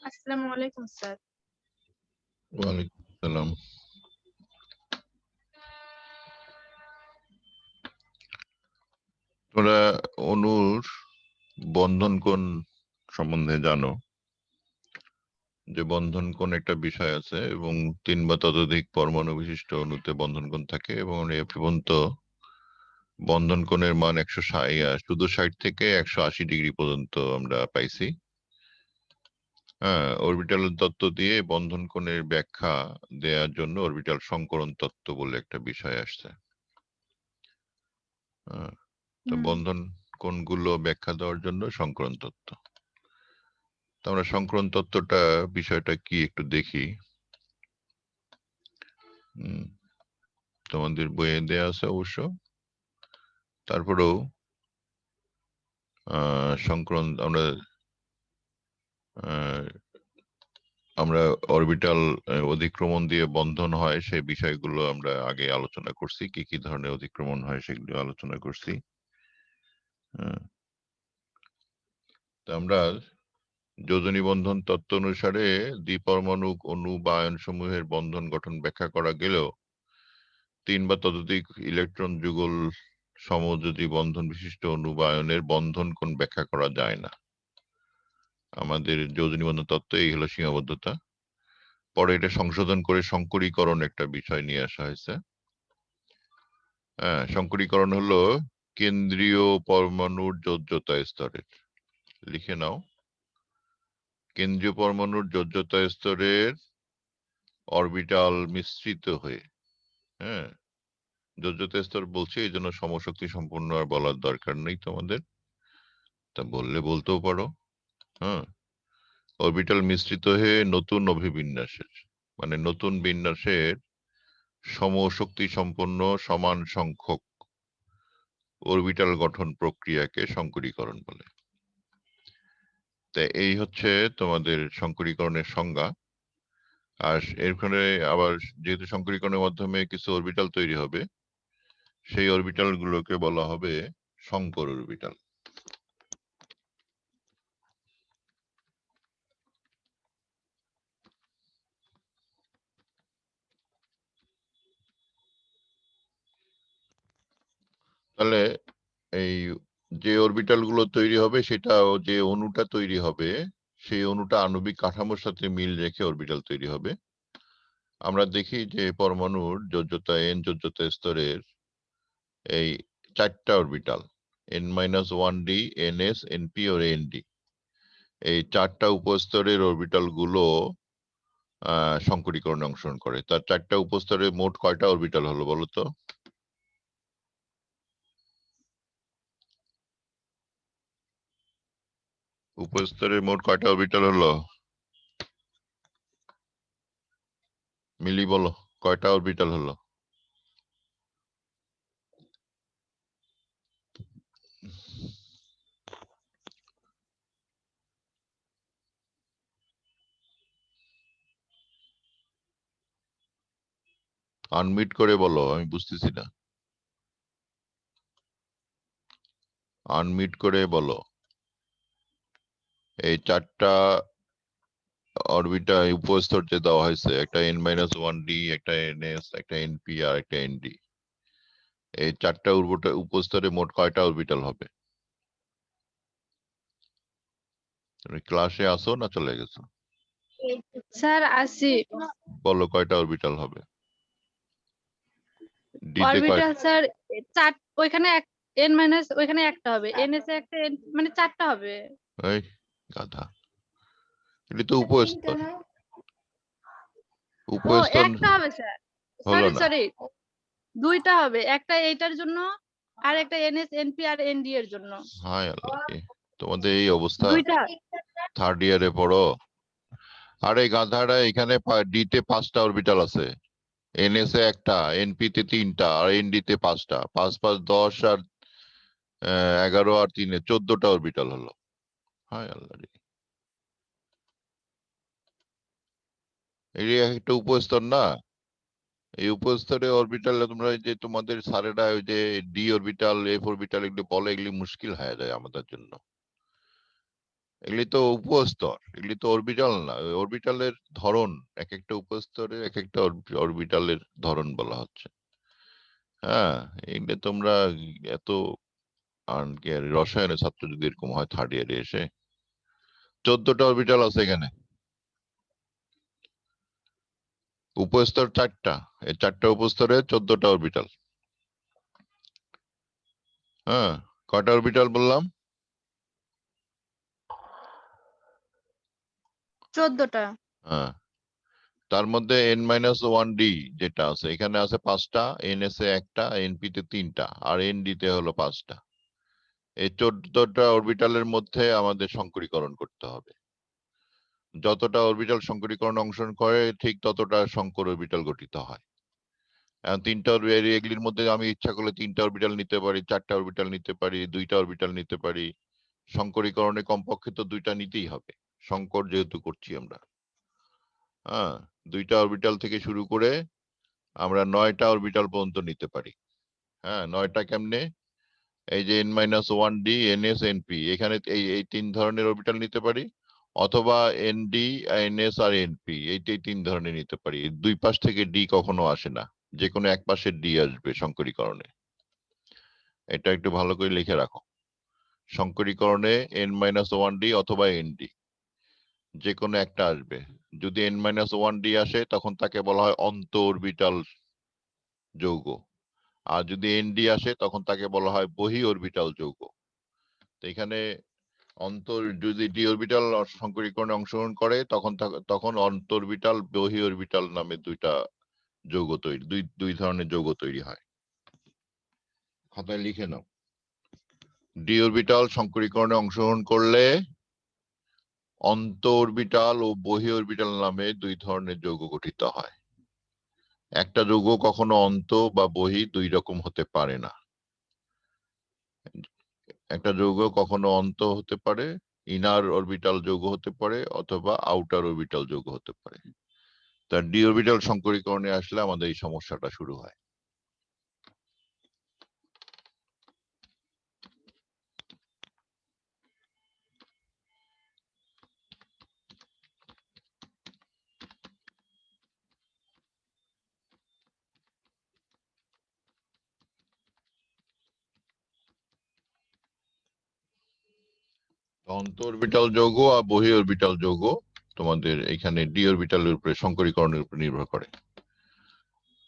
আসসালামু আলাইকুম স্যার। ওয়ালাইকুম আসসালাম। তোমরা অণুর বন্ধন কোণ সম্বন্ধে জানো যে বন্ধন কোণ একটা বিষয় আছে এবং 3 বা ততোধিক পরমাণু বিশিষ্ট অণুতে বন্ধন কোণ থাকে এবং এ পর্যন্ত বন্ধন কোণের মান 160 শুধু 60 থেকে 180 ডিগ্রি পর্যন্ত আমরা পাইছি। হ্যাঁ, অরবিটাল তত্ত্ব দিয়ে বন্ধন কোণের ব্যাখ্যা দেওয়ার জন্য অরবিটাল সংকরণ তত্ত্ব বলে একটা বিষয় আসছে। তো বন্ধন কোণগুলো ব্যাখ্যা দেওয়ার জন্য সংকরণ তত্ত্ব। তো আমরা সংকরণ তত্ত্বটা বিষয়টা কি একটু দেখি। তোমাদের বইয়ে দেয়া আছে অবশ্য। তারপরেও সংকরণ আমরা অরবিটাল অধিক্রমণ দিয়ে বন্ধন হয় সেই বিষয়গুলো আমরা আগে আলোচনা করছি, কি কি ধরনের অধিক্রমণ হয় সেগুলো আলোচনা করছি। তো আমরা যোজনী বন্ধন তত্ত্ব অনুসারে দ্বিপরমাণু অণু বা আয়ন সমূহের বন্ধন গঠন ব্যাখ্যা করা গেলেও 3 বা ততোধিক ইলেকট্রন যুগল সমযোজী বন্ধন বিশিষ্ট অণু বা আয়নের বন্ধন কোণ ব্যাখ্যা করা যায় না। আমাদের যোজনী বন্ধন তত্ত্ব এই হলো সীমাবদ্ধতা। পরে এটা সংশোধন করে সংকরীকরণ একটা বিষয় নিয়ে আসা হয়েছে। সংকরীকরণ হলো কেন্দ্রীয় পরমাণুর যোজ্যতা স্তরের, লিখে নাও, কেন্দ্রীয় পরমাণুর যোজ্যতা স্তরের অরবিটাল মিশ্রিত হয়ে, যোজ্যতা স্তর বলছি এই জন্য সমশক্তি সম্পূর্ণ আর বলার দরকার নেই তোমাদের, তা বললে বলতেও পারো। অরবিটাল মিশ্রিত হয়ে নতুন অভিবিন্যাসের মানে নতুন বিন্যাসের সমশক্তি সম্পন্ন সমান সংখ্যক অরবিটাল গঠন প্রক্রিয়াকে সংকরীকরণ বলে। তাই এই হচ্ছে তোমাদের সংকরীকরণের সংজ্ঞা। আর এখানে আবার যেহেতু সংকরীকরণের মাধ্যমে কিছু অরবিটাল তৈরি হবে, সেই অরবিটাল গুলোকে বলা হবে সংকর অরবিটাল। তাহলে এই যে অরবিটাল গুলো তৈরি হবে সেটা যে অণুটা তৈরি হবে সেই অণুটা আণবিক কাঠামোর সাথে মিল রেখে অরবিটাল তৈরি হবে। আমরা দেখি যে পরমাণুর যোজ্যতা n যোজ্যতা স্তরের এই 4টা অরবিটাল n-1d, ns, np ও nd, এই 4টা উপস্তরের অরবিটাল গুলো সংকরীকরণে অংশগ্রহণ করে। তার 4টা উপস্তরে মোট কয়টা অরবিটাল হলো বলতো? উপস্তরে মোট কয়টা অরবিটাল হলো? মিলি বলো, কয়টা অরবিটাল হলো? আনমিট করে বলো, আমি বুঝতেছি না। আনমিট করে বলো। এই 4টা অরবিটাল উপস্তর যে দেওয়া হয়েছে, একটা n-1d, একটা ns, একটা np আর একটা nd, এই 4টা উপস্তরে মোট কয়টা অরবিটাল হবে? তুমি ক্লাসে আসো না চলে গেছো? স্যার আসি। বলো কয়টা অরবিটাল হবে? ডি তে অরবিটাল স্যার ওইখানে n মাইনাস ওইখানে একটা হবে, ns এ একটা মানে 4টা হবে। এই গাধা, এটা তো উপস্তর। ও উপস্তর একটা হবে স্যার, হলো সরি না। সরি, 2টা হবে, একটা এইটার জন্য আর একটা ns np আর nd এর জন্য। হায় আল্লাহ, তোমাদের এই অবস্থা। 2টা। 3rd ইয়ারে পড়ো। আরে গাধাটা, এখানে ডি তে 5টা অরবিটাল আছে, এনএস এ একটা, এনপি তে 3টা আর এনডি তে 5টা। 5 5 10 আর 11 আর 3 14টা অরবিটাল হলো। হায় আল্লাহ রে। এই একটা উপস্তর না, এই উপস্তরে অরবিটাল তোমরা যে তোমাদের স্যারেরা ওই যে ডি অরবিটাল এফ অরবিটাল এগুলো বলে, এগুলি মুশকিল হয়ে যায় আমাদের জন্য। এগুলি তো উপস্তর, এগুলি তো অরবিটাল না। অরবিটালের ধরন, এক একটা উপস্তরে এক একটা অরবিটালের ধরন বলা হচ্ছে। হ্যাঁ, এগুলো তোমরা এত রসায়নের ছাত্র যদি এরকম হয় থার্ড ইয়ারে এসে, 14টা অরবিটাল আছে এখানে, উপস্তর 4টা, এই 4টা উপস্তরে 14টা অরবিটাল। হ্যাঁ, কয়টা অরবিটাল বললাম? 14টা। হ্যাঁ, তার মধ্যে n-1d যেটা আছে, এখানে আছে 5টা, ns এ 1টা, np তে 3টা, আর nd তে হলো 5টা। এই 14টা অরবিটালের মধ্যে আমাদের সংকরীকরণ করতে হবে। যতটা অরবিটাল সংকরীকরণ অংশগ্রহণ করে ঠিক ততটা সংকর অরবিটাল গঠিত হয়। এখন 3টা এগুলির মধ্যে আমি ইচ্ছা করলে 3টা অরবিটাল নিতে পারি, 4টা অরবিটাল নিতে পারি, 2টা অরবিটাল নিতে পারি। সংকরীকরণে কমপক্ষে তো 2টা নিতেই হবে, সংকর যেহেতু করছি আমরা। হ্যাঁ, 2টা অরবিটাল থেকে শুরু করে আমরা 9টা অরবিটাল পর্যন্ত নিতে পারি। হ্যাঁ, 9টা কেমনে? এই যে n-1d, ns, np, এখানে এই 3 ধরনের অরবিটাল নিতে পারি, অথবা nd, ns আর np, এই 3 ধরনের নিতে পারি। দুই পাশ থেকে d কখনো আসে না, যে কোনো এক পাশে d আসবে সংকরীকরণে। এটা একটু ভালো করে লিখে রাখো। সংকরীকরণে n-1d অথবা nd যে কোনো একটা আসবে। যদি n-1d আসে তখন তাকে বলা হয় অন্ত অরবিটাল যৌগ, আর যদি nd আসে তখন তাকে বলা হয় বহি অরবিটাল যৌগ। তো এখানে যদি ডি অরবিটাল সংকরীকরণে অংশগ্রহণ করে তখন অন্তর্বিটাল বহি অরবিটাল নামে দুইটা যৌগ তৈরি, দুই ধরনের যৌগ তৈরি হয়। খাতায় লিখে নাও, ডি অরবিটাল সংকরীকরণে অংশগ্রহণ করলে অন্ত অরবিটাল ও বহি অরবিটাল নামে দুই ধরনের যৌগ গঠিত হয়। একটা যৌগ কখনো অন্ত বা বহি দুই রকম হতে পারে না। একটা যৌগ কখনো অন্ত হতে পারে, ইনার অরবিটাল যৌগ হতে পারে, অথবা আউটার অরবিটাল যৌগ হতে পারে। তার ডি অরবিটাল সংকরীকরণে আসলে আমাদের এই সমস্যাটা শুরু হয়। অন্ত অরবিটাল যৌগ আর বহি অরবিটাল যৌগ তোমাদের এখানে ডি অরবিটালের উপরে সংকরীকরণের উপর নির্ভর করে।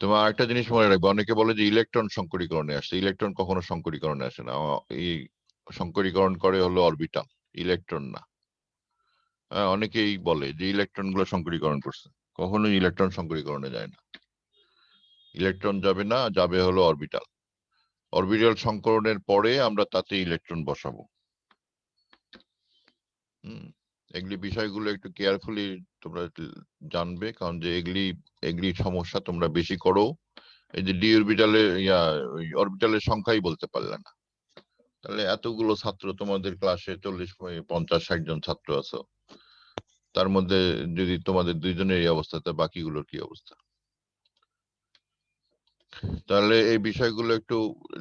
তোমার আরেকটা জিনিস মনে রাখবে, অনেকে বলে যে ইলেকট্রন সংকরীকরণে আসে। ইলেকট্রন কখনো সংকরীকরণে আসে না। এই সংকরীকরণ করে হলো অরবিটাল, ইলেকট্রন না। অনেকেই বলে যে ইলেকট্রন গুলো সংকরীকরণ করছে, কখনো ইলেকট্রন সংকরীকরণে যায় না। ইলেকট্রন যাবে না, যাবে হলো অরবিটাল। অরবিটাল সংকরণের পরে আমরা তাতে ইলেকট্রন বসাবো। এগুলি বিষয়গুলো একটু কেয়ারফুলি তোমরা জানবে, কারণ যে এগুলি সমস্যা তোমরা বেশি করো। এই যে ডি অরবিটালে অরবিটালের সংখ্যাই বলতে পারলে না, তাহলে এতগুলো ছাত্র তোমাদের ক্লাসে 40, 50, 60 জন ছাত্র আছো, তার মধ্যে যদি তোমাদের দুইজনের এই অবস্থা, তা বাকিগুলোর কি অবস্থা? তাহলে এই বিষয়গুলো একটু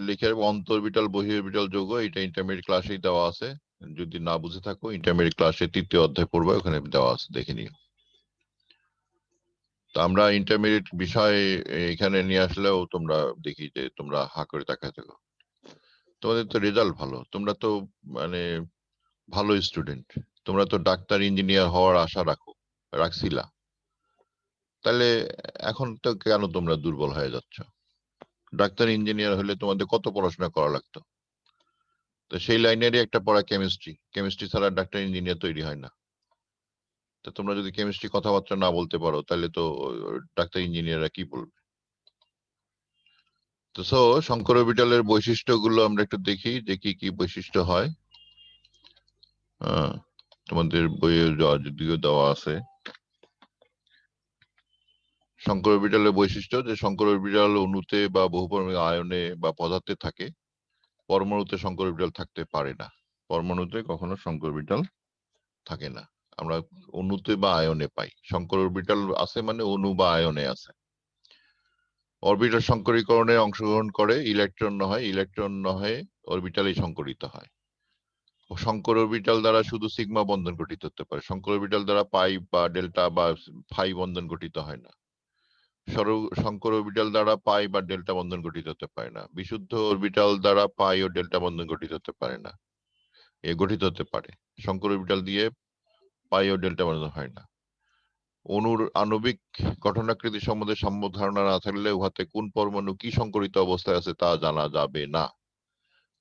লিখে রাখবো। অন্তর্বিটাল বহি অরবিটাল যৌগ, এটা ইন্টারমিডিয়েট ক্লাসেই দেওয়া আছে। যদি না বুঝে থাকো ইন্টারমিডিয়েট ক্লাসে 3য় অধ্যায় পড়বে, ওখানে দেওয়া আছে, দেখে নিও। তো আমরা ইন্টারমিডিয়েট বিষয় এখানে নিয়ে আসলেও তোমরা দেখি যে তোমরা হা করে তাকায় থাকো। তোমাদের তো রেজাল্ট ভালো, তোমরা তো মানে ভালো স্টুডেন্ট, তোমরা তো ডাক্তার ইঞ্জিনিয়ার হওয়ার আশা রাখছিলা, তাহলে এখন তো কেন তোমরা দুর্বল হয়ে যাচ্ছ? ডাক্তার ইঞ্জিনিয়ার হলে তোমাদের কত পড়াশোনা করা লাগতো। তো সেই লাইনেরই একটা পড়া কেমিস্ট্রি, কেমিস্ট্রি ছাড়া ডাক্তার ইঞ্জিনিয়ার তৈরি হয় না। তো তোমরা যদি কেমিস্ট্রি কথাবার্তা না বলতে পারো, তাহলে তো ডাক্তার ইঞ্জিনিয়াররা কি বলবে? তো সংকর অরবিটালের বৈশিষ্ট্যগুলো আমরা একটু দেখি যে কি কি বৈশিষ্ট্য হয়। তোমাদের বইয়ে যদিও দেওয়া আছে সংকর অরবিটালের বৈশিষ্ট্য, যে সংকর অরবিটাল অণুতে বা বহুপরমাণু আয়নে বা পদার্থে থাকে, পরমাণুতে সংকর অরবিটাল থাকতে পারে না। পরমাণুতে কখনো সংকর অরবিটাল থাকে না। আমরা অণুতে বা আয়নে পাই। সংকর অরবিটাল আছে মানে অণু বা আয়নে আছে। অরবিটাল সংকরীকরণে অংশগ্রহণ করে ইলেকট্রন না হয় অরবিটালেই সংকরিত হয়। সংকর অরবিটাল দ্বারা শুধু সিগমা বন্ধন গঠিত হতে পারে। সংকর অরবিটাল দ্বারা পাই বা ডেল্টা বা ফাই বন্ধন গঠিত হয় না। সংকর অরবিটাল দ্বারা পাই বা ডেল্টা বন্ধন গঠিত হতে পারে না। বিশুদ্ধ অরবিটাল দ্বারা পাই ও ডেল্টা বন্ধন গঠিত হতে পারে না। গঠিত হতে পারে। সংকর অরবিটাল দিয়ে পাই ও ডেল্টা বন্ধন হয় না। অণুর আণবিক গঠনাকৃতি সম্বন্ধে সম্যক ধারণা না থাকলে উহাতে কোন পরমাণু কি সংকরিত অবস্থায় আছে তা জানা যাবে না।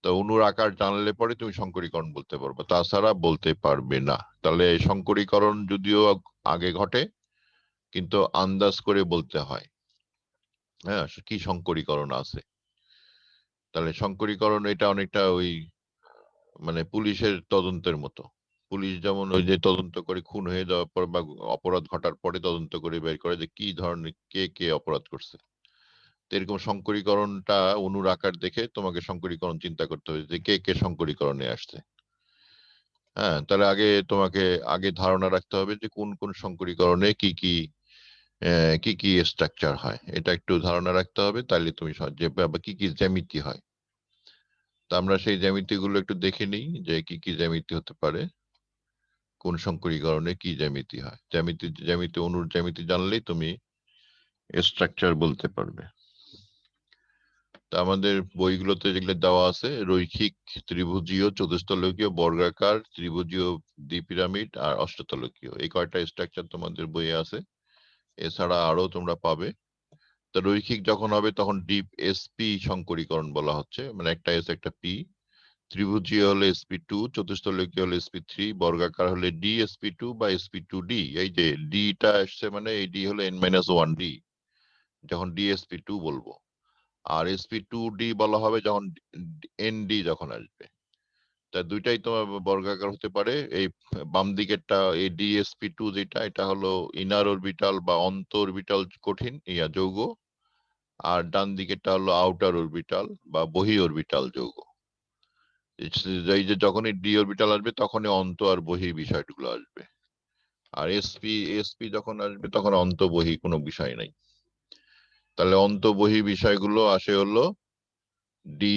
তো অণুর আকার জানলে পরে তুমি সংকরীকরণ বলতে পারবে, তাছাড়া বলতে পারবে না। তাহলে সংকরীকরণ যদিও আগে ঘটে, কিন্তু আন্দাজ করে বলতে হয় হ্যাঁ কি সংকরীকরণ আছে। তাহলে সংকরীকরণ এটা অনেকটা ওই মানে পুলিশের তদন্তের মতো। পুলিশ যেমন ওই যে তদন্ত করে খুন হয়ে যাওয়ার পর বা অপরাধ ঘটার পরে তদন্ত করে বের করে যে কি ধরনের কে অপরাধ করছে। এরকম সংকরীকরণটা অণুর আকার দেখে তোমাকে সংকরীকরণ চিন্তা করতে হবে যে কে সংকরীকরণে আসছে। হ্যাঁ, তাহলে তোমাকে আগে ধারণা রাখতে হবে যে কোন সংকরীকরণে কি স্ট্রাকচার হয়, এটা একটু ধারণা রাখতে হবে। তাহলে তুমি যে কি জ্যামিতি হয়, তা আমরা সেই জ্যামিতি গুলো একটু দেখে নিই যে কি জ্যামিতি হতে পারে, কোন সংকরীকরণে কি জ্যামিতি হয়। জ্যামিতি অণুর জ্যামিতি জানলেই তুমি স্ট্রাকচার বলতে পারবে। তা আমাদের বইগুলোতে যেগুলো দেওয়া আছে রৈখিক, ত্রিভুজীয়, চতুস্তলকীয়, বর্গাকার, ত্রিভুজীয়, দ্বিপিরামিড আর অষ্টতলকীয়, এই কয়টা স্ট্রাকচার তোমাদের বইয়ে আছে। এছাড়া আরো তোমরা পাবে। তো রৈখিক যখন হবে তখন ডিপ এসপি সংকরীকরণ বলা হচ্ছে, মানে একটা এস একটা পি। ত্রিভুজীয় হলে sp2, চতুস্তলকীয় হলে sp3, বর্গাকার হলে dsp2 বা sp2d। এই যে ডিটা আসছে মানে এই ডি হলো n-1d যখন dsp2 বলবো, আর sp2d বলা হবে যখন nd যখন আসবে। তা দুইটাই তোমার বর্গাকার হতে পারে। এই বাম দিকেরটা এই dsp2 যেটা, এটা হলো ইনার অরবিটাল বা অন্ত অরবিটাল কঠিন যৌগ, আর ডান দিকেরটা হলো আউটার অরবিটাল বা বহি অরবিটাল যৌগ। এই যে যখনই ডি অরবিটাল আসবে তখনই অন্ত আর বহি বিষয়গুলো আসবে, আর এসপি যখন আসবে তখন অন্ত বহি কোনো বিষয় নাই। তাহলে অন্ত বহি বিষয়গুলো আসে হলো ডি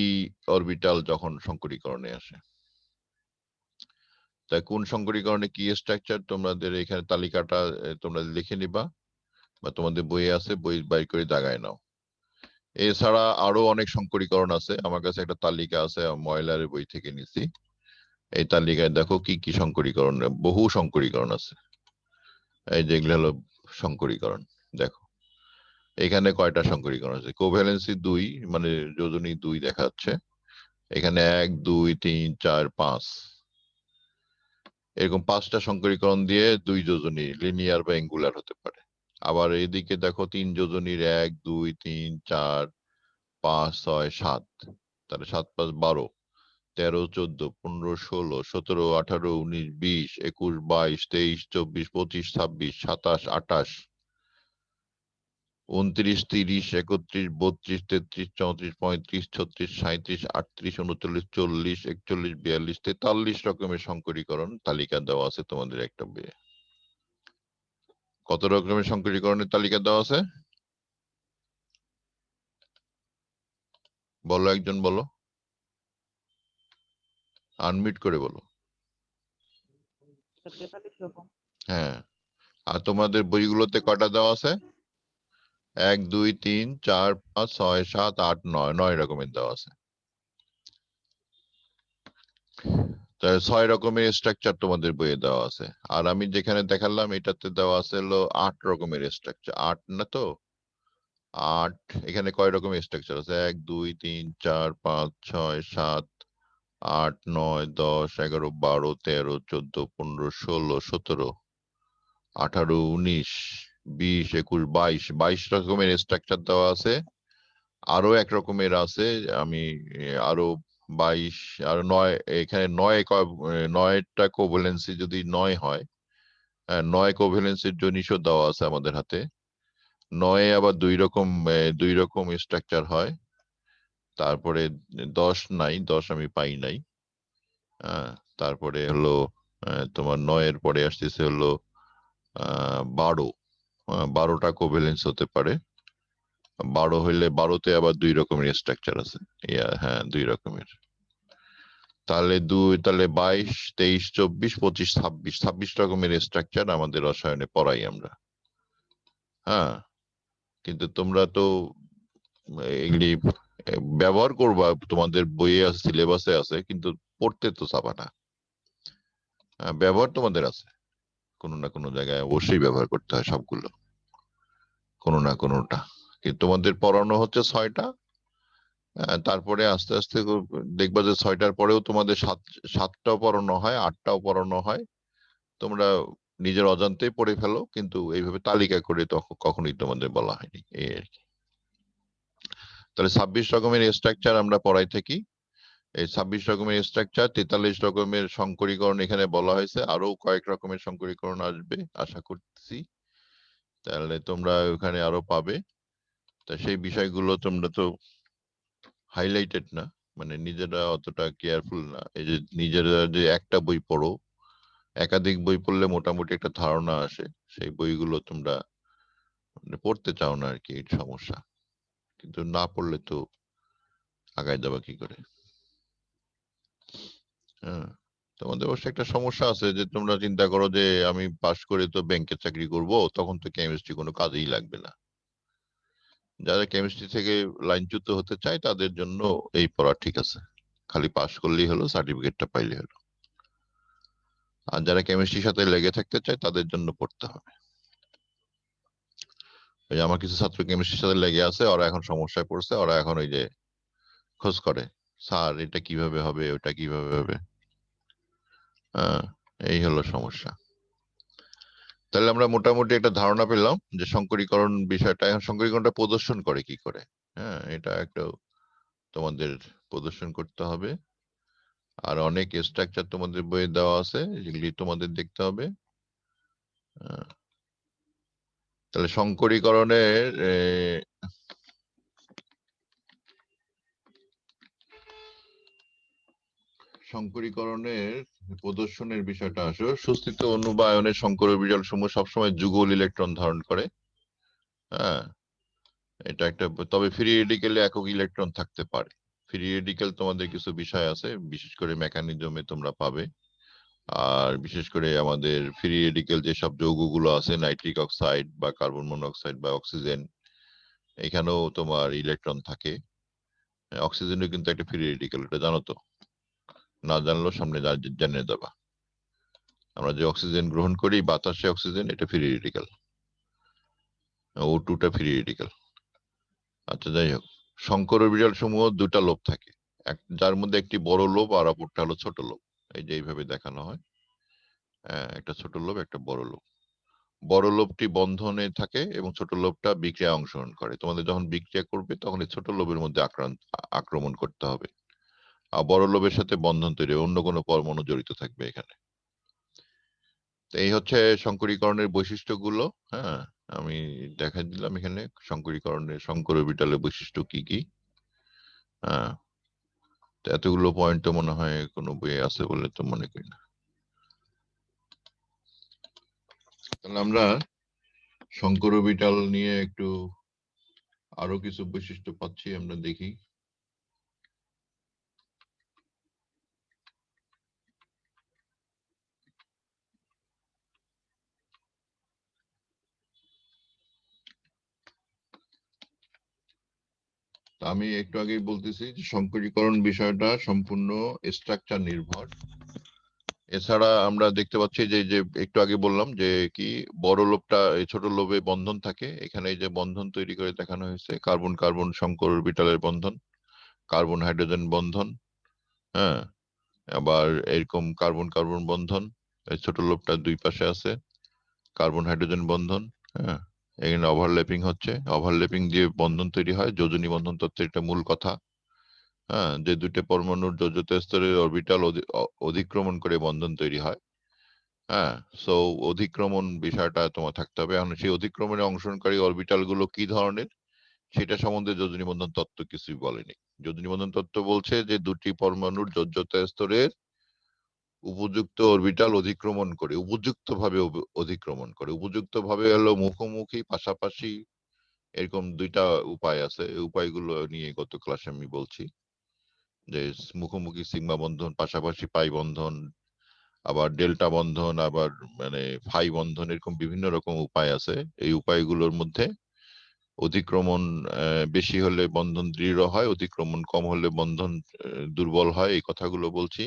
অরবিটাল যখন সংকরীকরণে আসে। তাই কোন সংকরীকরণে কি স্ট্রাকচার তোমাদের এখানে তালিকাটা তোমরা লিখে নিবা বা তোমাদের বইয়ে আছে, বই বাই করে দাগায় নাও। এছাড়া আরো অনেক সংকরীকরণ আছে, আমার কাছে একটা তালিকা আছে ময়লার বই থেকে নিছি। এই তালিকায় দেখো কি সংকরীকরণ, বহু সংকরীকরণ আছে। এই যেগুলো হলো সংকরীকরণ, দেখো এখানে কয়টা সংকরীকরণ আছে। কোভ্যালেন্সি 2 মানে যোজনী 2 দেখাচ্ছে। এখানে 1 2 3 4 5 এরকম 5টা সংকরীকরণ দিয়ে 2 যোজনী লিনিয়ার বা অ্যাঙ্গুলার হতে পারে। আবার এদিকে দেখো 3 যোজনীর 1 2 3 4 5 6 7, তাহলে 7 5 12, 13 14 15 16 17 18 19 20 21 22 23 24 25 26 27 28 29 30 31 32 33 34 35 36 37 38 39 40 41 42 43 রকমের সংকরীকরণ তালিকা দেওয়া আছে তোমাদের একটা বইয়ে। কত রকমের সংকরীকরণের তালিকা দেওয়া আছে বলো, একজন বলো, আনমিউট করে বলো। 43 রকম। হ্যাঁ, আর তোমাদের বইগুলোতে কয়টা দেওয়া আছে? 1 2 3 4 5 6 7 8 9, 9 রকমের দেওয়া আছে। তাহলে 6 রকমের স্ট্রাকচার তোমাদের বইয়ে দেওয়া আছে। আর আমি যেখানে দেখালাম এটাতে দেওয়া আছে হলো 8 রকমের স্ট্রাকচার। 8 না তো 8, এখানে কয় রকমের স্ট্রাকচার আছে? 1 2 3 4 5 6 7 8 9 10 11 12 13 14 15 16 17 18 19 20 21 22, 22 রকমের স্ট্রাকচার দেওয়া আছে। আরো এক রকমের আছে, আমি আরো 22 আর 9, এখানে 9টা কোভ্যালেন্সি যদি 9 হয়, 9 কোভ্যালেন্সির জনিশও দেওয়া আছে আমাদের হাতে। 9 আবার দুই রকম স্ট্রাকচার হয়। তারপরে 10 নাই, 10 আমি পাই নাই। তারপরে হলো তোমার 9 এর পরে আসতেছে হলো 12। 12টা কোভ্যালেন্স হতে পারে। 12 হইলে 12তে আবার 2 রকমের স্ট্রাকচার আছে। হ্যাঁ, 2 রকমের। তাহলে 22, 23, 24, 25, 26 রকমের স্ট্রাকচার আমাদের রসায়নে পড়াই আমরা। হ্যাঁ, কিন্তু তোমরা তো এগুলি ব্যবহার করবা, তোমাদের বইয়ে আছে, সিলেবাসে আছে, কিন্তু পড়তে তো চাবা না। ব্যবহার তোমাদের আছে, কোনো না কোনো জায়গায় অবশ্যই ব্যবহার করতে হয় সবগুলো, কোনো না কোনোটা। কিন্তু তোমাদের পড়ানো হচ্ছে 6টা। তারপরে আস্তে আস্তে দেখবা যে 6টার পরেও তোমাদের 7টাও পড়ানো হয়, 8টাও পড়ানো হয়। তোমরা নিজের অজান্তেই পড়ে ফেলো, কিন্তু এইভাবে তালিকা করে তখন কখনোই তোমাদের বলা হয়নি, এই আর কি। তাহলে 26 রকমের স্ট্রাকচার আমরা পড়াই থাকি। এই 26 রকমের স্ট্রাকচার, 43 রকমের সংকরীকরণ এখানে বলা হয়েছে, আরো কয়েক রকমের সংকরীকরণ আসবে আশা করছি। তাহলে তোমরা ওখানে আরো পাবে। তা সেই বিষয়গুলো তোমরা তো হাইলাইটেড না, মানে নিজেরা অতটা কেয়ারফুল না। এই যে নিজেরা যে একটা বই পড়ো, একাধিক বই পড়লে মোটামুটি একটা ধারণা আসে, সেই বইগুলো তোমরা মানে পড়তে চাও না আর কি, এই সমস্যা। কিন্তু না পড়লে তো আগায় যাবা কি করে? হ্যাঁ, তোমাদের অবশ্য একটা সমস্যা আছে যে তোমরা চিন্তা করো যে আমি পাশ করে তো ব্যাংকে চাকরি করব, তখন তো কেমিস্ট্রি কোনো কাজেই লাগবে না। যারা কেমিস্ট্রি থেকে লাইনচ্যুত হতে চায় তাদের জন্য এই পড়া ঠিক আছে, খালি পাশ করলেই হলো, সার্টিফিকেটটা পাইলে হলো। আর যারা কেমিস্ট্রির সাথে লেগে থাকতে চায় তাদের জন্য পড়তে হবে। ওই যে আমার কিছু ছাত্র কেমিস্ট্রির সাথে লেগে আছে, ওরা এখন সমস্যায় পড়ছে, ওরা এখন ওই যে খোঁজ করে, স্যার এটা কিভাবে হবে, ওটা কিভাবে হবে। হ্যাঁ, এই হলো সমস্যা। তাহলে আমরা মোটামুটি একটা ধারণা পেলাম যে সংকরীকরণ বিষয়টা। এখন সংকরীকরণটা প্রদর্শন করে কি করে? হ্যাঁ, এটা একটা তোমাদের প্রদর্শন করতে হবে। আর অনেক স্ট্রাকচার তোমাদের বইয়ে দেওয়া আছে, যেগুলি তোমাদের দেখতে হবে। তাহলে সংকরীকরণের প্রদর্শনের বিষয়টা আসো। সুস্থিত অণু বা আয়নের সংকর বিরল সমূহ সবসময় যুগল ইলেকট্রন ধারণ করে। হ্যাঁ, এটা একটা, তবে ফ্রি রেডিকেলে একক ইলেকট্রন থাকতে পারে। ফ্রি রেডিকেল তোমাদের কিছু বিষয় আছে, বিশেষ করে মেকানিজমে তোমরা পাবে। আর বিশেষ করে আমাদের ফ্রি রেডিকেল যেসব যৌগগুলো আছে, নাইট্রিক অক্সাইড বা কার্বন মনোক্সাইড বা অক্সিজেন, এখানেও তোমার ইলেকট্রন থাকে। অক্সিজেনও কিন্তু একটা ফ্রি রেডিকেল, এটা জানো তো? না জানলেও সামনে জেনে যাবা। আমরা যে অক্সিজেন গ্রহণ করি, বাতাসে অক্সিজেন, এটা ফ্রি রেডিকেল। O2টা ফ্রি রেডিকেল। আচ্ছা, যাই হোক, সংকর বিরল সমূহ 2টা লোব থাকে, যার মধ্যে একটি বড় লোব আর অপরটা হলো ছোট লোব। এই যে এইভাবে দেখানো হয়, একটা ছোট লোব, একটা বড় লোব। বড় লোবটি বন্ধনে থাকে এবং ছোট লোবটা বিক্রিয়া অংশগ্রহণ করে। তোমাদের যখন বিক্রিয়া করবে তখন এই ছোট লোবের মধ্যে আক্রমণ করতে হবে, আর বড় লোবের সাথে বন্ধন তৈরি, অন্য কোনো পরমাণু জড়িত থাকবে এখানে। তো এই হচ্ছে সংকরীকরণের বৈশিষ্ট্যগুলো। হ্যাঁ, আমি দেখা দিলাম এখানে সংকরীকরণের, সংকর অরবিটালের বৈশিষ্ট্য কি কি। হ্যাঁ, তো এতগুলো পয়েন্ট তো মনে হয় কোনো বইয়ে আছে বলে তো মনে করি না। তাহলে আমরা সংকর অরবিটাল নিয়ে একটু আরো কিছু বৈশিষ্ট্য পাচ্ছি, আমরা দেখি। আমি একটু আগেই বলতেছি যে সংকরীকরণ বিষয়টা সম্পূর্ণ স্ট্রাকচার নির্ভর। এছাড়া আমরা দেখতে পাচ্ছি যে যে একটু আগে বললাম যে কি, বড় লোবটা এই ছোট লোবে বন্ধন থাকে। এখানে এই যে বন্ধন তৈরি করে দেখানো হয়েছে, কার্বন কার্বন সংকর অরবিটালের বন্ধন, কার্বন হাইড্রোজেন বন্ধন। হ্যাঁ, আবার এরকম কার্বন কার্বন বন্ধন, এই ছোট লোবটা দুই পাশে আছে, কার্বন হাইড্রোজেন বন্ধন। হ্যাঁ, এখানে ওভারল্যাপিং হচ্ছে, ওভারল্যাপিং দিয়ে বন্ধন তৈরি হয়, যোজনী বন্ধন তত্ত্বের এটা মূল কথা। হ্যাঁ, যে দুটো পরমাণুর যোজ্যত স্তরের অরবিটাল অধিক্রমণ করে বন্ধন তৈরি হয়। হ্যাঁ, সো অধিক্রমণ বিষয়টা তোমার থাকতে হবে। এখন সেই অধিক্রমণে অংশগ্রহণকারী অরবিটাল গুলো কি ধরনের, সেটা সম্বন্ধে যোজনী বন্ধন তত্ত্ব কিছুই বলেনি। যোজনী বন্ধন তত্ত্ব বলছে যে দুটি পরমাণুর যোজ্যতা স্তরের উপযুক্ত অরবিটাল অতিক্রমণ করে, উপযুক্ত ভাবে অতিক্রমণ করে। উপযুক্ত ভাবে হলো মুখোমুখি, পাশাপাশি, এরকম দুইটা উপায় আছে। এই উপায়গুলো নিয়ে গত ক্লাসে আমি বলছি যে মুখোমুখি সিগমা বন্ধন, পাশাপাশি পাই বন্ধন, আবার ডেল্টা বন্ধন, আবার মানে ফাই বন্ধন, এরকম বিভিন্ন রকম উপায় আছে। এই উপায়গুলোর মধ্যে অতিক্রমণ বেশি হলে বন্ধন দৃঢ় হয়, অতিক্রমণ কম হলে বন্ধন দুর্বল হয়, এই কথাগুলো বলছি।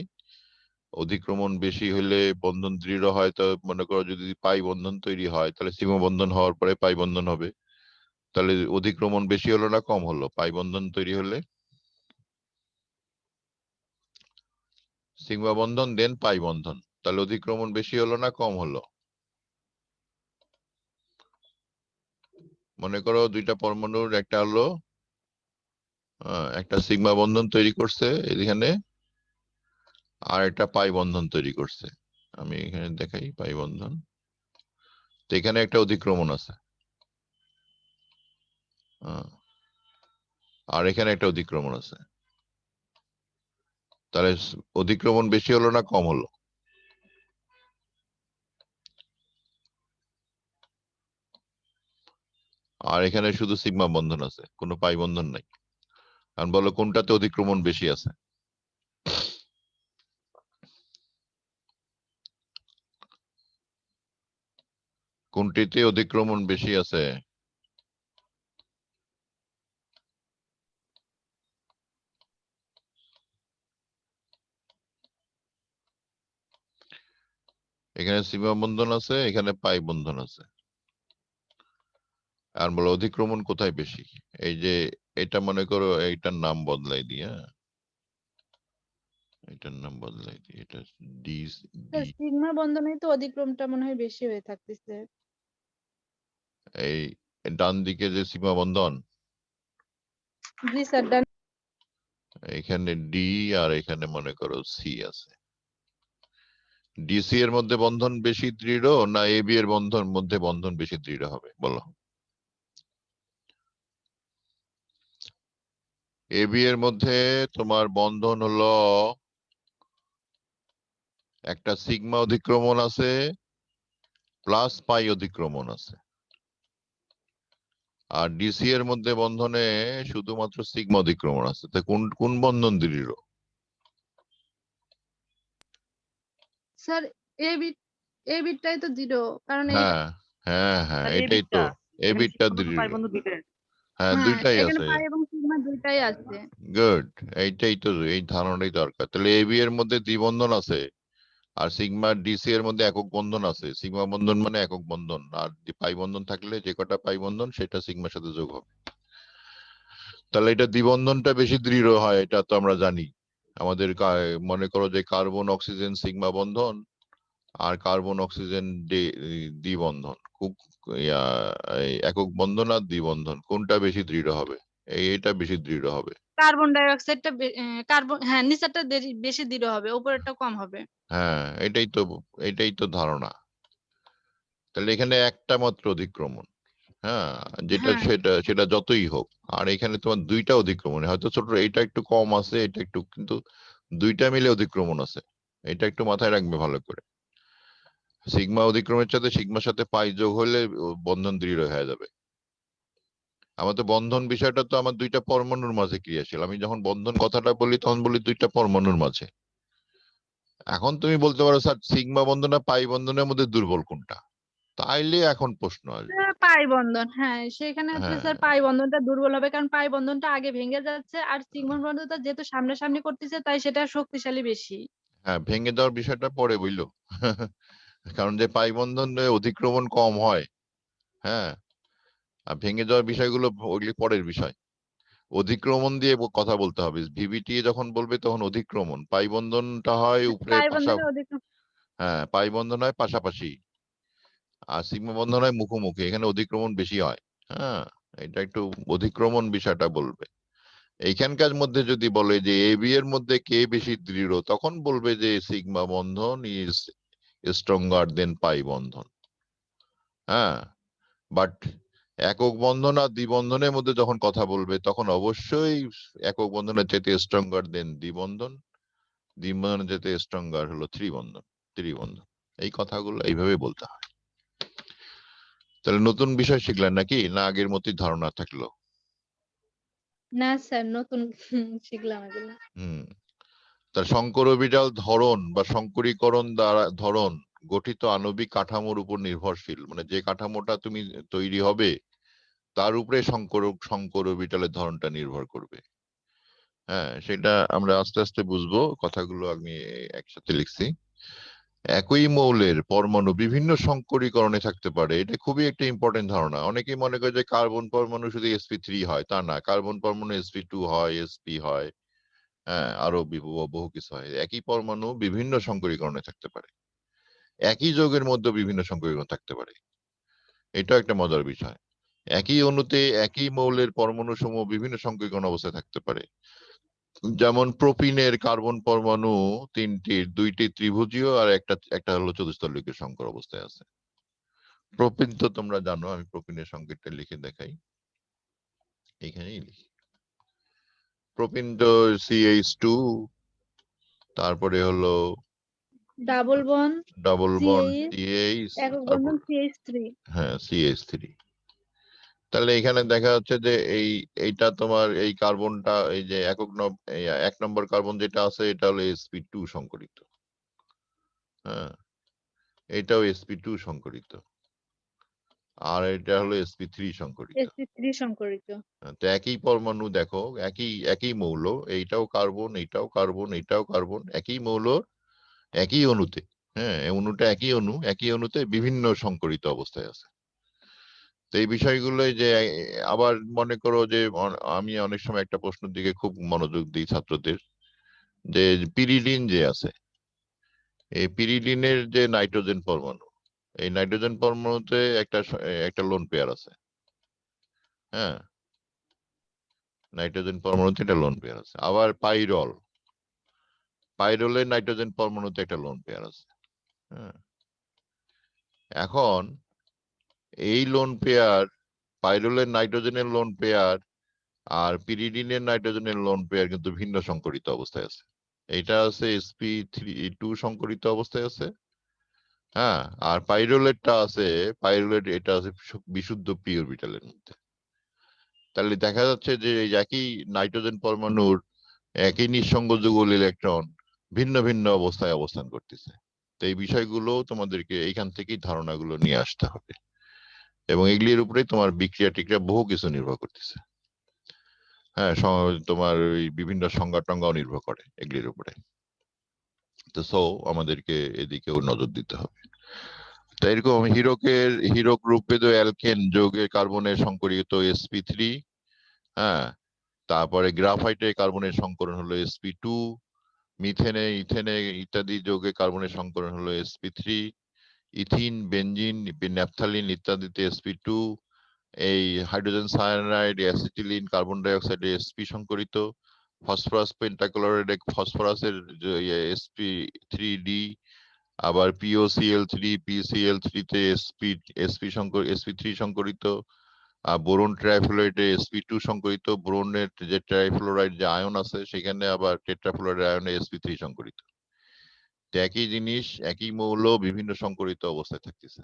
অতিক্রমণ বেশি হলে বন্ধন দৃঢ় হয়, তো মনে করো যদি পাই বন্ধন তৈরি হয় তাহলে সীমা বন্ধন হওয়ার পরে পাই বন্ধন হবে। তাহলে অতিক্রমণ বেশি হলো না কম হলো? পাই বন্ধন তৈরি হলে সিগমা বন্ধন দেন পাই বন্ধন, তাহলে অতিক্রমণ বেশি হলো না কম হলো? মনে করো দুইটা পরমাণুর একটা হলো একটা সিগমা বন্ধন তৈরি করছে এখানে, আর একটা পাই বন্ধন তৈরি করছে। আমি এখানে দেখাই পাই বন্ধন, তো এখানে একটা অতিক্রমণ আছে, আর এখানে একটা অতিক্রমণ আছে। তাহলে অতিক্রমণ বেশি হলো না কম হলো? আর এখানে শুধু সিগমা বন্ধন আছে, কোনো পাই বন্ধন নাই। কারণ বলো কোনটাতে অতিক্রমণ বেশি আছে? কোনটিতে অতিক্রমণ বেশি আছে? এখানে সীমা বন্ধন আছে, এখানে পাই বন্ধন আছে। আর বলো অতিক্রমণ কোথায় বেশি? এই যে এটা মনে করো এইটার নাম বদলাই দিই, হ্যাঁ এটার নাম বদলাই দিই, এটা ডি ডি সিগমা বন্ধনেই তো অতিক্রমটা মনে হয় বেশি হয়ে থাকতেছে। এই ডান দিকে যে সীমা বন্ধন, জি স্যার, ডান। এখানে ডি আর এখানে মনে করো সি আছে। ডিসি এর মধ্যে বন্ধন বেশি দৃঢ় না এবি এর মধ্যে বন্ধন বেশি দৃঢ় হবে বলো? এবি এর মধ্যে তোমার বন্ধন হলো একটা সিগমা অতিক্রমণ আছে প্লাস পাই অতিক্রমণ আছে, আর ডিসি এর মধ্যে বন্ধনে শুধুমাত্র সিগমা অতিক্রমণ আছে। তো কোন কোন বন্ধন দৃঢ়? স্যার এই বিটটাই তো 0, কারণ এই হ্যাঁ হ্যাঁ হ্যাঁ, স্যার এই এটাই তো, বিটটা, এই এখানে বিটটা সিগমা বন্ধন পাই দৃঢ়। বন্ধন দুইটাই। হ্যাঁ হ্যাঁ, দুইটাই এখানে আছে। পাই এবং সিগমা দুইটাই আছে। গুড, এইটাই তো, এই ধারণাটাই দরকার। তাহলে এবি এর মধ্যে দ্বিবন্ধন আছে, আর সিগমা ডিসি এর মধ্যে একক বন্ধন আছে। সিগমা বন্ধন মানে একক বন্ধন, আর পাই বন্ধন থাকলে যে কটা পাই বন্ধন সেটা সিগমার সাথে যোগ হবে। তাহলে এটা দ্বিবন্ধনটা বেশি দৃঢ় হয়, এটা তো আমরা জানি। আমাদের মনে করো যে কার্বন অক্সিজেন সিগমা বন্ধন আর কার্বন অক্সিজেন দ্বিবন্ধন, খুব এই একক বন্ধন আর দ্বিবন্ধন কোনটা বেশি দৃঢ় হবে? এটা বেশি দৃঢ় হবে। কার্বন ডাই অক্সাইডটা কার্বন, হ্যাঁ, নিচেরটা বেশি দৃঢ় হবে, উপরেরটা কম হবে। হ্যাঁ এটাই তো ধারণা। তাহলে এখানে একটা মাত্র অতিক্রমণ, হ্যাঁ, যেটা হ্যাঁ সেটা সেটা যতই হোক। আর এখানে তোমার দুইটা অতিক্রমণ, হয়তো ছোট এটা একটু কম আছে, এটা একটু, কিন্তু দুইটা মিলে অতিক্রমণ আছে। এটা একটু মাথায় রাখবে ভালো করে। সিগমা অতিক্রমের সাথে সিগমার সাথে পাই যোগ হলে বন্ধন দৃঢ় হয়ে যাবে। আমার তো বন্ধন বিষয়টা তো আমার দুইটা পরমাণুর মাঝে ক্রিয়াশীল। আমি যখন বন্ধন কথাটা বলি তখন বলি দুইটা পরমাণুর মাঝে। এখন তুমি বলতে পারো স্যার সিগমা বন্ধন আর পাই বন্ধনের মধ্যে দুর্বল কোনটা? তাইলে এখন প্রশ্ন আসবে। পাই বন্ধন, হ্যাঁ সেখানে হচ্ছে হ্যাঁ স্যার পাই বন্ধনটা দুর্বল হবে, কারণ পাই বন্ধনটা আগে ভেঙে যাচ্ছে, আর সিগমন বন্ধনটা যেহেতু সামনাসামনি করতেছে তাই সেটা শক্তিশালী বেশি। হ্যাঁ, ভেঙে দেওয়ার বিষয়টা পরে বইলো। কারণ যে পাই বন্ধন অতিক্রমণ কম হয়, হ্যাঁ, আর ভেঙে যাওয়ার বিষয়গুলো ওইগুলি পরের বিষয়। অধিক্রমণ দিয়ে কথা বলতে হবে। ভিভিটি যখন বলবে তখন অধিক্রমণ, পাই বন্ধনটা হয় উপরে পাই পাশা, বন্ধনে অধিক। হ্যাঁ পাই বন্ধন হয় পাশাপাশি, আর সিগমা বন্ধন হয় মুখোমুখি, এখানে অধিক্রমণ বেশি হয়। হ্যাঁ, এটা একটু অধিক্রমণ বিষয়টা বলবে। এইখানকার মধ্যে যদি বলে যে এবি এর মধ্যে কে বেশি দৃঢ়, তখন বলবে যে সিগমা বন্ধন ইজ স্ট্রঙ্গার দেন পাই বন্ধন। হ্যাঁ, বাট একক বন্ধন আর দ্বিবন্ধনের মধ্যে যখন কথা বলবে তখন অবশ্যই একক বন্ধনের চাইতে স্ট্রঙ্গার দেন দ্বিবন্ধন, দ্বিম বন্ধনের যেতে স্ট্রঙ্গার হলো ত্রিবন্ধন। এই কথাগুলো এইভাবে বলতে হয়। তাহলে নতুন বিষয় শিখলেন নাকি, না আগের মতোই ধারণা থাকলো? না স্যার, নতুন শিখলাম এগুলো। তার সংকর অরবিটাল ধরন বা সংকরীকরণ দ্বারা ধরন গঠিত আণবিক কাঠামোর উপর নির্ভরশীল, মানে যে কাঠামোটা তুমি তৈরি হবে তার উপরে সংকর অরবিটালের ধরনটা নির্ভর করবে। হ্যাঁ, সেটা আমরা আস্তে আস্তে বুঝবো, কথাগুলো আমি একসাথে লিখছি। একই মৌলের পরমাণু বিভিন্ন সংকরীকরণে থাকতে পারে, এটা খুবই একটা ইম্পর্টেন্ট ধারণা। অনেকেই মনে করে যে কার্বন পরমাণু শুধু sp3 হয়, তা না, কার্বন পরমাণু sp2 হয়, sp হয়, হ্যাঁ, আরো বহু কিছু হয়। একই পরমাণু বিভিন্ন সংকরীকরণে থাকতে পারে, একই যৌগের মধ্যে বিভিন্ন সংকরীকরণ থাকতে পারে, এটা একটা মজার বিষয়। একই অণুতে একই মৌলের পরমাণু সমূহ বিভিন্ন সংকরীকরণ অবস্থায় থাকতে পারে। যেমন প্রোপিনের কার্বন পরমাণু তিনটির দুইটি ত্রিভুজীয় আর একটা হলো চতুস্তলীয় সংকর অবস্থায় আছে। প্রোপিন তো তোমরা জানো, আমি প্রোপিনের সংকেতটা লিখে দেখাই, এখানেই লিখি। প্রোপিন তো CH2, তারপরে হলো double bond double bond CH, CH, একক তারপর বন্ধন CH3। হ্যাঁ CH3। তাহলে এখানে দেখা যাচ্ছে যে এইটা তোমার এই কার্বনটা, এই যে এক নম্বর কার্বন যেটা আছে এটা হলো sp2 সংকরিত। হ্যাঁ, এটাও sp2 সংকরিত, আর এটা হলো sp3 সংকরিত। sp3 সংকরিত। তো একই পরমাণু দেখো, একই একই মৌল, এইটাও কার্বন, এইটাও কার্বন, এইটাও কার্বন, একই মৌল একই অণুতে, হ্যাঁ, অণুটা একই অণুতে বিভিন্ন সংকরিত অবস্থায় আছে। তো এই বিষয়গুলো যে আবার মনে করো যে আমি অনেক সময় একটা প্রশ্নের দিকে খুব মনোযোগ দিই ছাত্রদের, যে পিরিডিন যে আছে, এই পিরিডিনের যে নাইট্রোজেন পরমাণু, এই নাইট্রোজেন পরমাণুতে একটা লোন পেয়ার আছে। হ্যাঁ, নাইট্রোজেন পরমাণুতে একটা লোন পেয়ার আছে। আবার পাইরোলের নাইট্রোজেন পরমাণুতে একটা লোন পেয়ার আছে। হ্যাঁ, এখন এই লোন পেয়ার, পাইরোলের নাইট্রোজেনের লোন পেয়ার আর পিরিডিনের নাইট্রোজেনের লোন পেয়ার কিন্তু ভিন্ন সংকরিত অবস্থায় আছে। এটা আছে sp2 সংকরিত অবস্থায় আছে। হ্যাঁ, আর পাইরুলেট এটা আছে বিশুদ্ধ পি অরবিটালের মধ্যে। তাহলে দেখা যাচ্ছে যে এই একই নাইট্রোজেন পরমাণুর একই নিঃসঙ্গ যুগল ইলেকট্রন ভিন্ন ভিন্ন অবস্থায় অবস্থান করতেছে। তো এই বিষয়গুলো তোমাদেরকে এইখান থেকেই ধারণাগুলো নিয়ে আসতে হবে, এবং এগুলির উপরে তোমার বিক্রিয়া টিক্রিয়া বহু কিছু নির্ভর করতেছে। হ্যাঁ, তোমার ওই বিভিন্ন সংজ্ঞা টঙ্গাও নির্ভর করে এগুলির উপরে। তো আমাদেরকে এদিকেও নজর দিতে হবে। তো এরকম হিরো গ্রুপে তো অ্যালকেন যৌগে কার্বনের সংকরিত sp3। হ্যাঁ, তারপরে গ্রাফাইটে কার্বনের সংকরণ হলো sp2, মিথেনে ইথেনে ইত্যাদি যৌগে কার্বনের সংকরণ হলো sp3, ইথিন বেনজিন ন্যাপথালিন ইত্যাদিতে sp2, এই hydrogen cyanide acetylene carbon die অক্সাইডে sp সংকরিত, phosphorus পেন্টাক্লোরাইডে ফসফরাসের sp3d, আবার POCl3 PCl3 তে sp3 সংকরিত, বোরন ট্রাইফ্লোরাইডে sp2 সংকরিত, বোরনের যে ট্রাইফ্লোরাইড যে আয়ন আছে সেখানে আবার টেট্রাফ্লোরাইড আয়নে sp3 সংকরিত। একই জিনিস একই মৌল বিভিন্ন সংকরিত অবস্থায় থাকতেছে।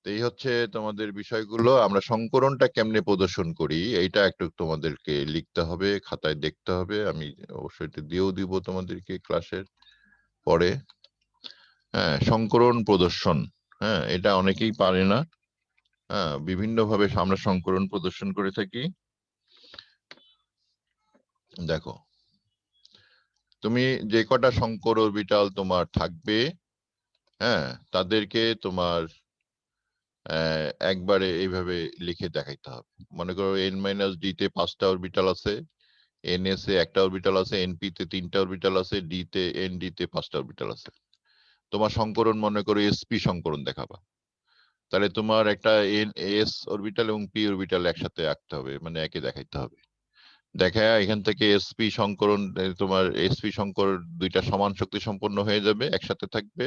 এই হচ্ছে তোমাদের বিষয়গুলো। আমরা সংকরণটা কেমনে প্রদর্শন করি এইটা একটু তোমাদেরকে লিখতে হবে, খাতায় দেখতে হবে। আমি অবশ্যই এটা দিয়েও দিব তোমাদেরকে ক্লাসের পরে। হ্যাঁ, সংকরণ প্রদর্শন, হ্যাঁ, এটা অনেকেই পারে না। হ্যাঁ, বিভিন্ন ভাবে আমরা সংকরণ প্রদর্শন করে থাকি। দেখো, তুমি যে কটা সংকর অরবিটাল তোমার থাকবে, হ্যাঁ, তাদেরকে তোমার একবারে এইভাবে লিখে দেখাইতে হবে। মনে করো n-d তে 5টা অরবিটাল আছে, ns এ একটা অরবিটাল আছে, np তে 3টা অরবিটাল আছে, nd তে 5টা অরবিটাল আছে। তোমার সংকরণ মনে করো sp সংকরণ দেখাবা, তাহলে তোমার একটা s অরবিটাল এবং p অরবিটাল একসাথে আঁকতে হবে, মানে একে দেখাইতে হবে। দেখা এখান থেকে sp সংকরণ, তোমার sp সংকরণ দুইটা সমান শক্তি সম্পন্ন হয়ে যাবে, একসাথে থাকবে।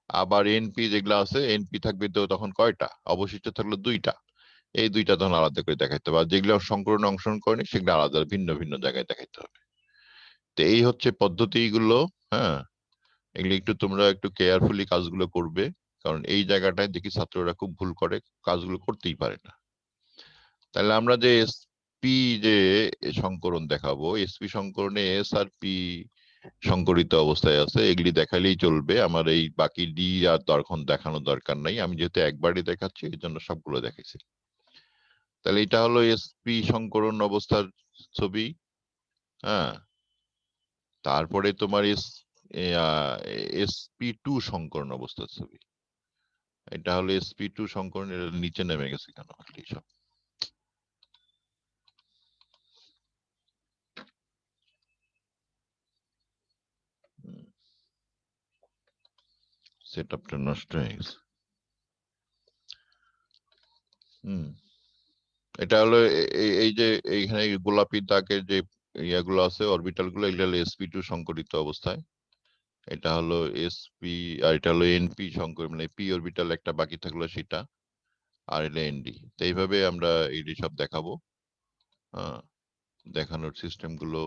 আবার এনপি যেগুলো আছে, এনপি থাকবে তো তখন কয়টা, অবশিষ্ট থাকলো দুইটা, এই দুইটা তখন আলাদা করে দেখাইতে হবে। আর যেগুলো সংকরণে অংশগ্রহণ করেনি সেগুলো আলাদা ভিন্ন ভিন্ন জায়গায় দেখাইতে হবে। তো এই হচ্ছে পদ্ধতিগুলো। হ্যাঁ, এগুলো একটু তোমরা একটু কেয়ারফুলি কাজগুলো করবে, কারণ এই জায়গাটায় দেখি ছাত্ররা খুব ভুল করে, কাজগুলো করতেই পারে না। তাহলে আমরা যে এসপি যে সংকরণ দেখাবো, এসপি সংকরণে এস আর পি সংকরিত অবস্থায় আছে, এগুলি দেখালেই চলবে। আমার এই বাকি ডি আর তখন দেখানোর দরকার নাই, আমি যেহেতু একবারই দেখাচ্ছি এই জন্য সবগুলো দেখাইছি। তাহলে এটা হলো এসপি সংকরণ অবস্থার ছবি। হ্যাঁ, তারপরে তোমার এসপি2 সংকরণ অবস্থার ছবি। এটা হলো এসপি2 সংকরণ, এর নিচে নেমে গেছে কেন সব। সেট আপটা নষ্ট হয়ে গেছে। এটা হলো এই যে এইখানে গোলাপি দাগের যে ইয়াগুলো আছে অরবিটাল গুলো, এগুলো হলো এসপি2 সংকরিত অবস্থায়। এটা হলো এসপি, আর এটা হলো এনপি সংকর, মানে পি অরবিটাল একটা বাকি থাকলো সেটা, আর এটা এনডি। তো এইভাবে আমরা এই সব দেখাবো। দেখানোর সিস্টেম গুলো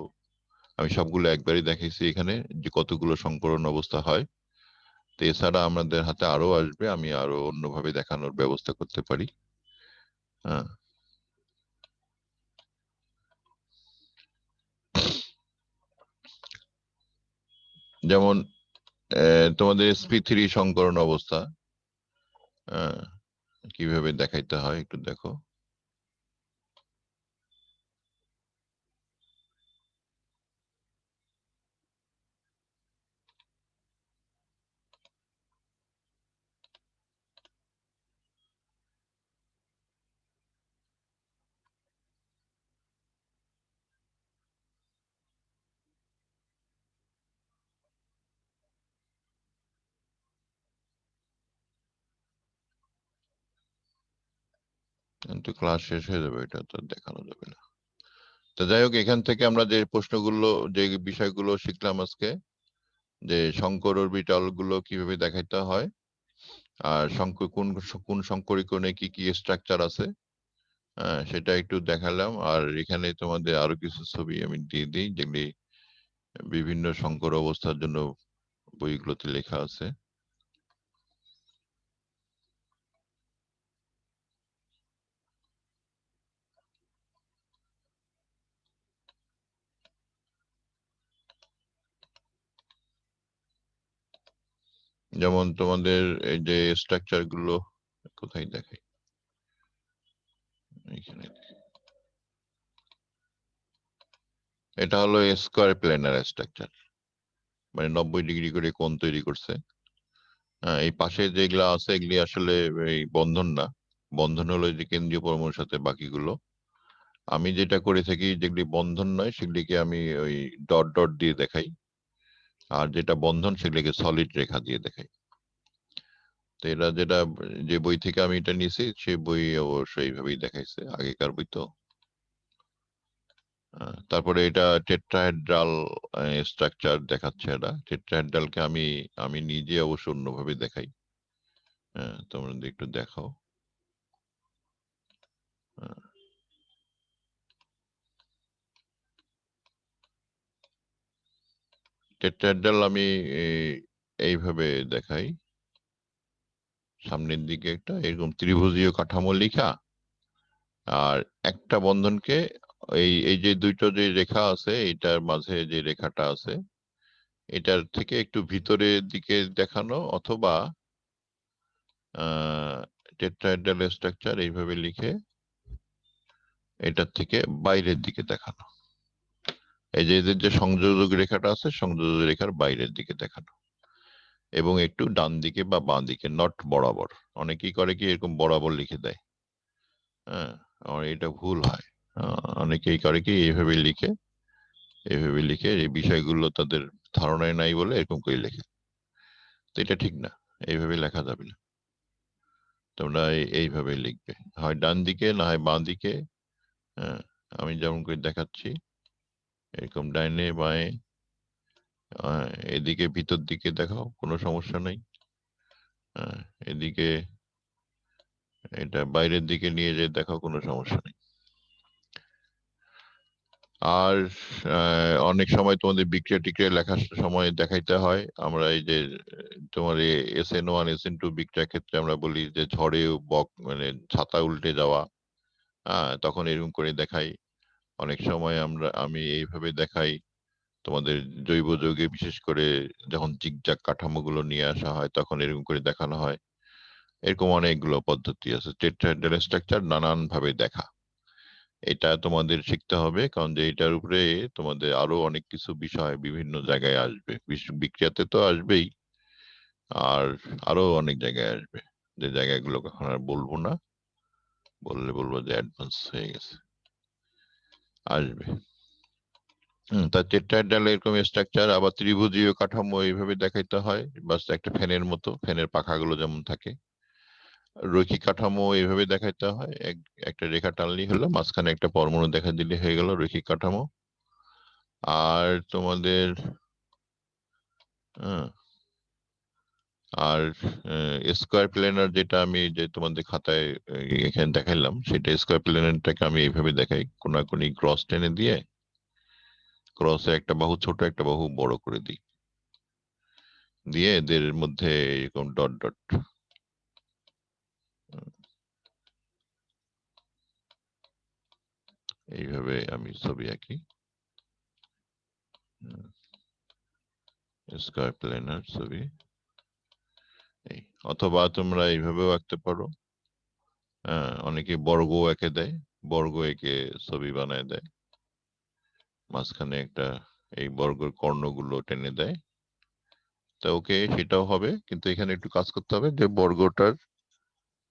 আমি সবগুলো একবারই দেখাইছি এখানে, যে কতগুলো সংকরণ অবস্থা হয়। তো এছাড়া আমাদের হাতে আরো আসবে, আমি আরো অন্যভাবে দেখানোর ব্যবস্থা করতে পারি। হ্যাঁ, যেমন তোমাদের sp3 সংকরণ অবস্থা কিভাবে দেখাইতে হয় একটু দেখো। কিন্তু ক্লাস শেষ হয়ে যাবে, এটা তো দেখানো যাবে না। তো যাই হোক, এখান থেকে আমরা যে প্রশ্নগুলো, যে বিষয়গুলো শিখলাম আজকে, যে সংকর অরবিটাল গুলো কিভাবে দেখাইতে হয়, আর কোন কোন সংকরীকরণে কি কি স্ট্রাকচার আছে, সেটা একটু দেখালাম। আর এখানে তোমাদের আরো কিছু ছবি আমি দিয়ে দিই, যেগুলি বিভিন্ন সংকর অবস্থার জন্য বইগুলোতে লেখা আছে। যেমন তোমাদের এই যে স্ট্রাকচার গুলো কোথায় দেখাই, এখানে। এটা হলো স্কোয়ার প্ল্যানার স্ট্রাকচার, মানে 90 ডিগ্রি করে কোণ তৈরি করছে। এই পাশে যেগুলা আছে এগুলি আসলে এই বন্ধন না, বন্ধন হলো এই যে কেন্দ্রীয় পরমাণুর সাথে বাকিগুলো। আমি যেটা করে থাকি, যেগুলি বন্ধন নয় সেগুলিকে আমি ওই ডট ডট দিয়ে দেখাই, আর যেটা বন্ধন সেগুলিকে সলিড রেখা দিয়ে দেখাই। তো এটা যেটা, যে বই থেকে আমি এটা নিয়েছি সেই বই অবশ্যই এইভাবেই দেখাইছে, আগেকার বই তো। তারপরে এটা টেট্রাহেড্রাল স্ট্রাকচার দেখাচ্ছে। এটা টেট্রাহেড্রালকে আমি আমি নিজে অবশ্য অন্যভাবে দেখাই। তোমরা একটু দেখাও। টেট্রাহেড্রাল আমি এইভাবে দেখাই, সামনের দিকে একটা এরকম ত্রিভুজীয় কাঠামো লিখা, আর একটা বন্ধনকে এই এই যে দুইটো যে রেখা আছে, এটার মাঝে যে রেখাটা আছে এটার থেকে একটু ভিতরের দিকে দেখানো, অথবা টেট্রাহেড্রাল স্ট্রাকচার এইভাবে লিখে এটার থেকে বাইরের দিকে দেখানো। এই যে এদের যে সংযোজক রেখাটা আছে, সংযোজক রেখার বাইরের দিকে দেখানো, এবং একটু ডান দিকে বা বাঁ দিকে, নট বরাবর। অনেকেই করে কি এরকম বরাবর লিখে দেয়, হ্যাঁ, আমার এটা ভুল হয়। অনেকেই করে কি এইভাবে লিখে, এইভাবে লিখে এই বিষয়গুলো তাদের ধারণায় নাই বলে এরকম করে লেখে। তো এটা ঠিক না, এইভাবে লেখা যাবে না। তোমরা এইভাবে লিখবে, হয় ডান দিকে না হয় বাঁ দিকে। হ্যাঁ, আমি যেমন করে দেখাচ্ছি, এরকম ডাইনে বাঁয়ে, এদিকে ভিতর দিকে দেখাও, কোনো সমস্যা নাই। এদিকে এটা বাইরের দিকে নিয়ে যে দেখাও, কোনো সমস্যা নেই। আর অনেক সময় তোমাদের বিক্রিয়া টিক্রিয়া লেখার সময় দেখাইতে হয়। আমরা এই যে তোমার SN1 SN2 বিক্রিয়ার ক্ষেত্রে আমরা বলি যে ঝড়ে মানে ছাতা উল্টে যাওয়া, তখন এরকম করে দেখাই। অনেক সময় আমি এইভাবে দেখাই। তোমাদের জৈব যৌগে বিশেষ করে যখন জিগজাগ কাঠামোগুলো নিয়ে আসা হয় তখন এরকম করে দেখানো হয়। এরকম অনেকগুলো পদ্ধতি আছে। টেট্রাহেড্রাল স্ট্রাকচার নানান ভাবে দেখা, এটা তোমাদের শিখতে হবে, কারণ যে এটার উপরে তোমাদের আরো অনেক কিছু বিষয় বিভিন্ন জায়গায় আসবে। বিক্রিয়াতে তো আসবেই, আর আরো অনেক জায়গায় আসবে, যে জায়গাগুলো কখন আর বলবো না, বলবো যে অ্যাডভান্স হয়ে গেছে, আসবে। তার টেট্রাহেড্রাল এরকম স্ট্রাকচার, আবার ত্রিভুজীয় কাঠামো এইভাবে দেখাইতে হয়, বাস একটা ফ্যানের মতো, ফ্যানের পাখাগুলো যেমন থাকে। রৈখিক কাঠামো এইভাবে দেখাইতে হয়, একটা রেখা টানলেই হলো, মাঝখানে একটা পরমাণু দেখা দিলে হয়ে গেল রৈখিক কাঠামো। আর তোমাদের আর স্কোয়ার প্লেনার, যেটা আমি যে তোমাদের খাতায় এখানে দেখাইলাম, সেটা স্কোয়ার প্লেনারটাকে আমি এইভাবে দেখাই, কোনাকুনি ক্রস টেনে দিয়ে ক্রসে একটা বাহু ছোট একটা বাহু বড় করে দিই, দিয়ে এদের মধ্যে এরকম ডট ডট, এইভাবে আমি ছবি আঁকি। স্কোয়ার প্লেনার ছবি এই, অথবা তোমরা এইভাবেও আঁকতে পারো। অনেকে বর্গ এঁকে দেয়, বর্গ এঁকে ছবি বানায় দেয়, মাঝখানে একটা এই বর্গের কর্ণগুলো টেনে দেয়। তা ওকে, সেটাও হবে, কিন্তু এখানে একটু কাজ করতে হবে যে বর্গটার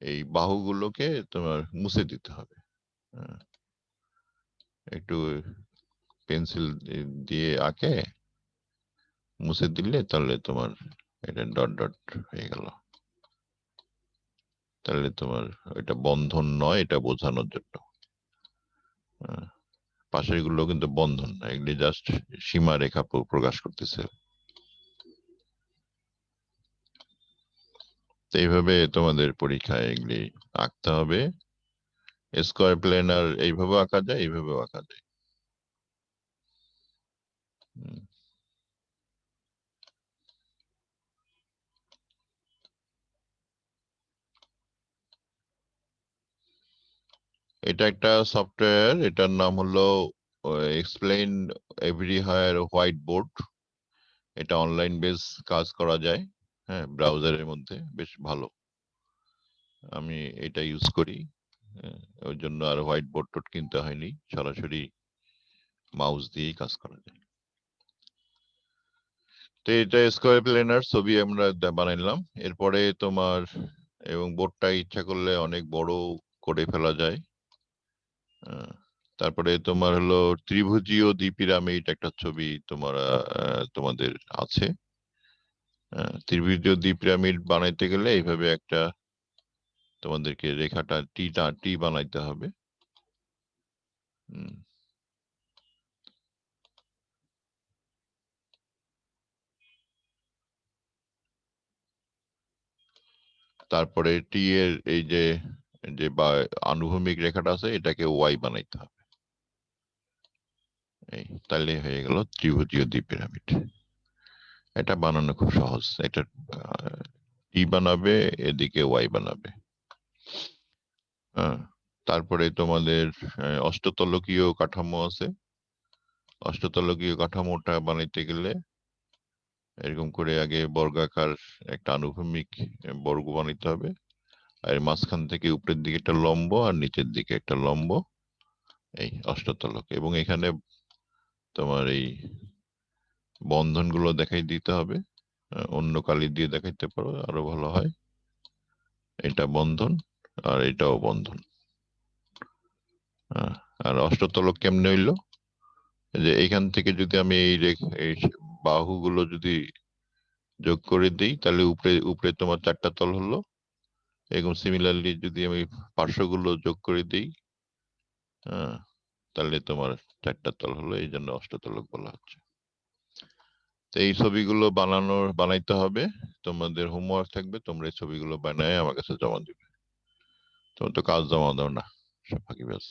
এই বাহুগুলোকে তোমার মুছে দিতে হবে। একটু পেন্সিল দিয়ে আঁকে মুছে দিলে তাহলে তোমার এটা ডট ডট হয়ে গেল। তাহলে তোমার এটা বন্ধন নয়, এটা বোঝানোর জন্য। পাশের গুলো কিন্তু বন্ধন না, এগুলি জাস্ট সীমা রেখা প্রকাশ করতেছে। এইভাবে তোমাদের পরীক্ষায় এগুলি আঁকতে হবে। স্কোয়ার প্লেনার এইভাবে আঁকা যায়, এইভাবেও আঁকা যায়। এটা একটা সফটওয়্যার, এটার নাম হলো এক্সপ্লেইন এভরিহায়ার হোয়াইট বোর্ড। এটা অনলাইন বেস কাজ করা যায়, হ্যাঁ, ব্রাউজারের মধ্যে বেশ ভালো। আমি এটা ইউজ করি, ওই জন্য আর হোয়াইট বোর্ড টোড কিনতে হয়নি, সরাসরি মাউস দিয়েই কাজ করা যায়। তো এটা স্কোয়ার প্লেনার ছবি আমরা বানাইলাম। এরপরে তোমার এবং বোর্ডটা ইচ্ছা করলে অনেক বড় করে ফেলা যায়। তারপরে তোমার হলো ত্রিভুজীয় দ্বিপিরামিড একটা ছবি তোমাদের আছে। ত্রিভুজীয় দ্বিপিরামিড বানাইতে গেলে এইভাবে একটা তোমাদেরকে রেখাটা টি বানাইতে হবে। তারপরে টি এর এই যে আনুভূমিক রেখাটা আছে, এটাকে ওয়াই বানাইতে হবে। এই তাহলে হয়ে গেল ত্রিভুজীয় দ্বিপিরামিড। এটা বানানো খুব সহজ। এটা টি বানাবে, এদিকে ওয়াই বানাবে। তারপরে তোমাদের অষ্টতলকীয় কাঠামো আছে। অষ্টতলকীয় কাঠামোটা বানাইতে গেলে এরকম করে আগে বর্গাকার একটা আনুভূমিক বর্গ বানাইতে হবে, আর মাঝখান থেকে উপরের দিকে একটা লম্ব আর নিচের দিকে একটা লম্ব, এই অষ্টতলক। এবং এখানে তোমার এই বন্ধন গুলো দেখাই দিতে হবে, অন্য কালি দিয়ে দেখাইতে পারো আরো ভালো হয়। এটা বন্ধন আর এটাও বন্ধন। আর অষ্টতলক কেমনে হইলো, যে এখান থেকে যদি আমি এই বাহুগুলো যদি যোগ করে দিই তাহলে উপরে উপরে তোমার 4টা তল হলো। এরকম সিমিলারলি যদি আমি পার্শ্বগুলো যোগ করে দিই, তাহলে তোমার 4টা তল হলো, এই জন্য অষ্টতলক বলা হচ্ছে। তো এই ছবিগুলো বানাইতে হবে। তোমাদের হোমওয়ার্ক থাকবে, তোমরা এই ছবিগুলো বানায় আমার কাছে জমা দিবে। তোমার তো কাজ জমা দাও না, সব ফাঁকিবাজ।